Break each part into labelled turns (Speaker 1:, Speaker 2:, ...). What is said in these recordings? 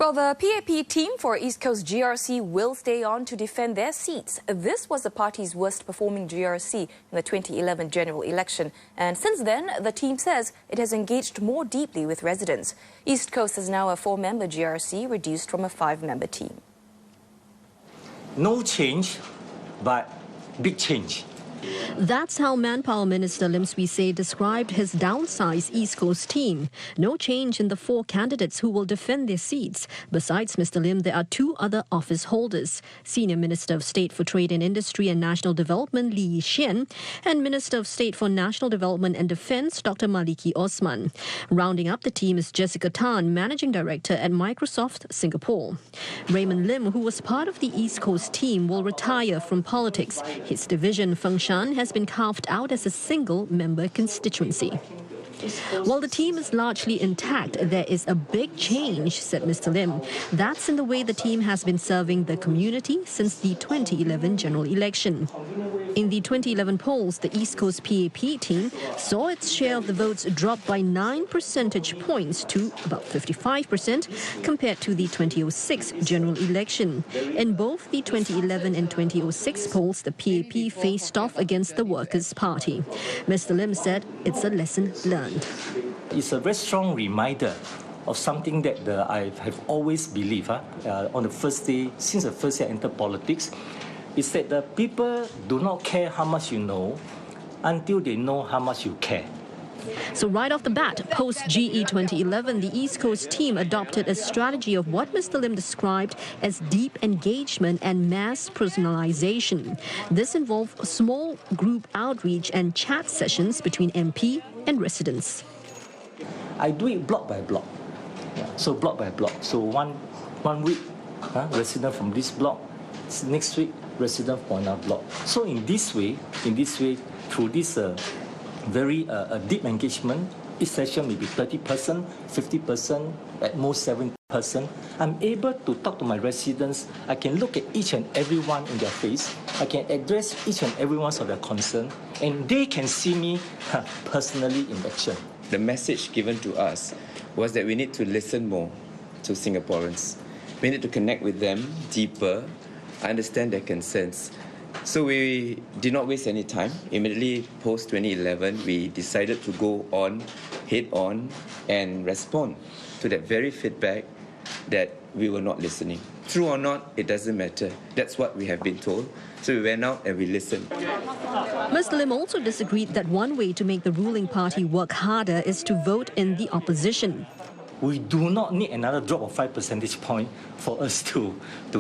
Speaker 1: Well, the PAP team for East Coast GRC will stay on to defend their seats. This was the party's worst performing GRC in the 2011 general election. And since then, the team says it has engaged more deeply with residents. East Coast is now a 4-member GRC, reduced from a 5-member team.
Speaker 2: No change, but big change.
Speaker 3: That's how Manpower Minister Lim Swee Say described his downsized East Coast team. No change in the 4 candidates who will defend their seats. Besides Mr. Lim, there are 2 other office holders. Senior Minister of State for Trade and Industry and National Development Lee Yi-hsien and Minister of State for National Development and Defence Dr. Maliki Osman. Rounding up the team is Jessica Tan, Managing Director at Microsoft Singapore. Raymond Lim, who was part of the East Coast team, will retire from politics. His division function has been carved out as a single-member constituency. While the team is largely intact, there is a big change, said Mr. Lim. That's in the way the team has been serving the community since the 2011 general election. In the 2011 polls, the East Coast PAP team saw its share of the votes drop by 9 percentage points to about 55% compared to the 2006 general election. In both the 2011 and 2006 polls, the PAP faced off against the Workers' Party. Mr. Lim said it's a lesson learned.
Speaker 2: It's a very strong reminder of something that I have always believed on the first day, since the first day I entered politics, is that the people do not care how much you know until they know how much you care.
Speaker 3: So right off the bat, post-GE 2011, the East Coast team adopted a strategy of what Mr. Lim described as deep engagement and mass personalization. This involved small group outreach and chat sessions between MP and residents.
Speaker 2: I do it block by block. So block by block. So one week, resident from this block. Next week, resident from another block. So in this way, through this very deep engagement, each session may be 30%, 50%, at most 70%. I'm able to talk to my residents. I can look at each and every one in their face. I can address each and every one of their concern, and they can see me personally in action.
Speaker 4: The message given to us was that we need to listen more to Singaporeans. We need to connect with them deeper, understand their concerns. So we did not waste any time. Immediately post-2011, we decided to go on, head on, and respond to that very feedback that we were not listening. True or not, it doesn't matter. That's what we have been told. So we went out and we listened.
Speaker 3: Mr. Lim also disagreed that one way to make the ruling party work harder is to vote in the opposition.
Speaker 2: We do not need another drop of 5 percentage point for us to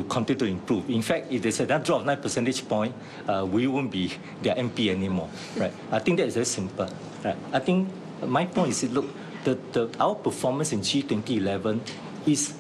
Speaker 2: continue to improve. In fact, if there's another drop of 9 percentage point, we won't be their MP anymore. Right? I think that is very simple. Right? I think my point is, look, our performance in G2011 is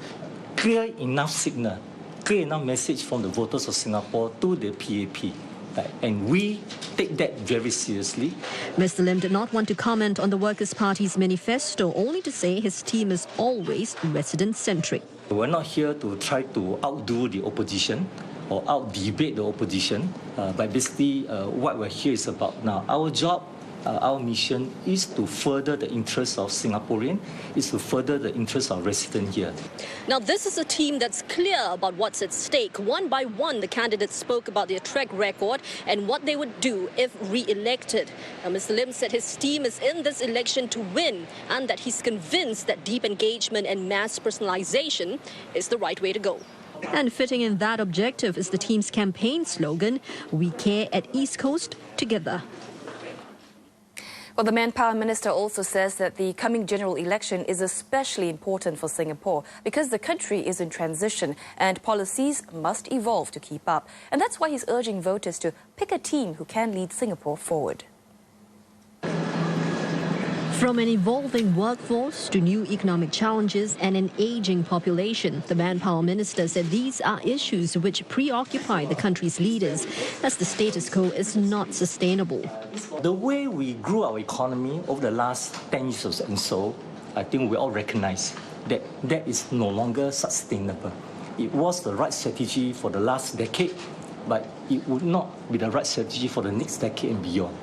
Speaker 2: clear enough signal, clear enough message from the voters of Singapore to the PAP. Right. And we take that very seriously.
Speaker 3: Mr. Lim did not want to comment on the Workers' Party's manifesto, only to say his team is always resident-centric.
Speaker 2: We're not here to try to outdo the opposition or out-debate the opposition, but basically what we're here is about now. Our job, our mission is to further the interests of Singaporeans, is to further the interests of residents here.
Speaker 5: Now, this is a team that's clear about what's at stake. One by one, the candidates spoke about their track record and what they would do if re-elected. Now, Mr. Lim said his team is in this election to win and that he's convinced that deep engagement and mass personalization is the right way to go.
Speaker 3: And fitting in that objective is the team's campaign slogan, "We care at East Coast together."
Speaker 1: Well, the Manpower Minister also says that the coming general election is especially important for Singapore because the country is in transition and policies must evolve to keep up. And that's why he's urging voters to pick a team who can lead Singapore forward. From an evolving workforce to new economic challenges and an aging population, the Manpower Minister said these are issues which preoccupy the country's leaders as the status quo is not sustainable.
Speaker 2: The way we grew our economy over the last 10 years and so, I think we all recognize that that is no longer sustainable. It was the right strategy for the last decade, but it would not be the right strategy for the next decade and beyond.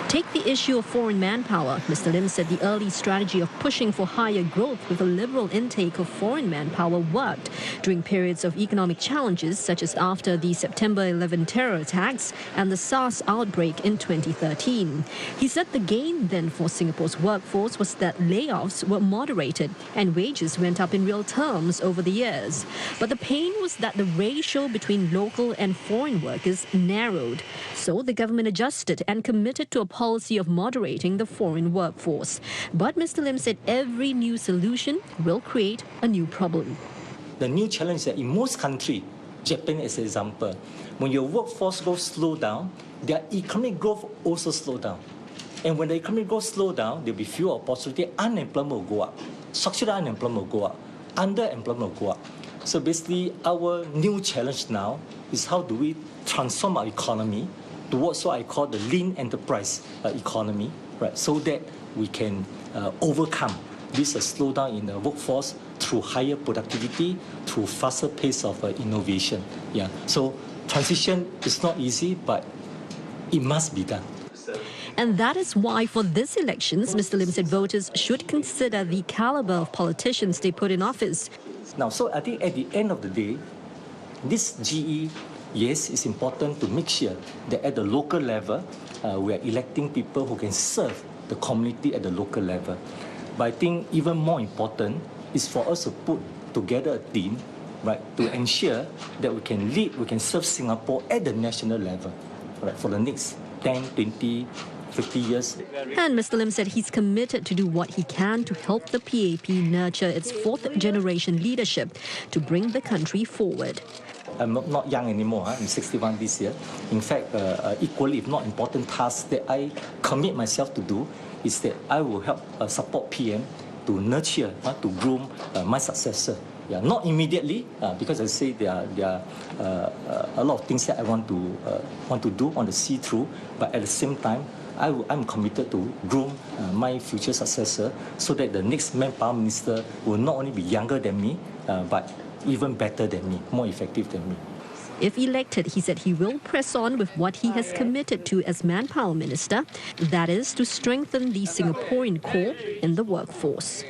Speaker 3: Take the issue of foreign manpower. Mr. Lim said the early strategy of pushing for higher growth with a liberal intake of foreign manpower worked during periods of economic challenges such as after the September 11 terror attacks and the SARS outbreak in 2013. He said the gain then for Singapore's workforce was that layoffs were moderated and wages went up in real terms over the years. But the pain was that the ratio between local and foreign workers narrowed. So the government adjusted and committed to a policy of moderating the foreign workforce. But Mr. Lim said every new solution will create a new problem.
Speaker 2: The new challenge is that in most countries, Japan as an example, when your workforce growth slow down, their economic growth also slow down. And when the economic growth slow down, there will be fewer opportunity, unemployment will go up, structural unemployment will go up, underemployment will go up. So basically, our new challenge now is how do we transform our economy towards what I call the lean enterprise economy, right? So that we can overcome this slowdown in the workforce through higher productivity, through faster pace of innovation. Yeah. So transition is not easy, but it must be done.
Speaker 3: And that is why for this elections, Mr. Lim said voters should consider the caliber of politicians they put in office.
Speaker 2: Now, so I think at the end of the day, this GE, yes, it's important to make sure that at the local level, we are electing people who can serve the community at the local level. But I think even more important is for us to put together a team, right, to ensure that we can lead, we can serve Singapore at the national level, right, for the next 10, 20, 50 years.
Speaker 3: And Mr. Lim said he's committed to do what he can to help the PAP nurture its fourth generation leadership to bring the country forward.
Speaker 2: I'm not young anymore. I'm 61 this year. In fact, equally, if not important tasks that I commit myself to do is that I will help support PM to nurture, to groom my successor. Yeah, not immediately, because I say there are a lot of things that I want to do, want to see through. But at the same time, I'm committed to groom my future successor so that the next manpower minister will not only be younger than me, but even better than me, more effective than me.
Speaker 3: If elected, he said he will press on with what he has committed to as manpower minister, that is to strengthen the Singaporean core in the workforce.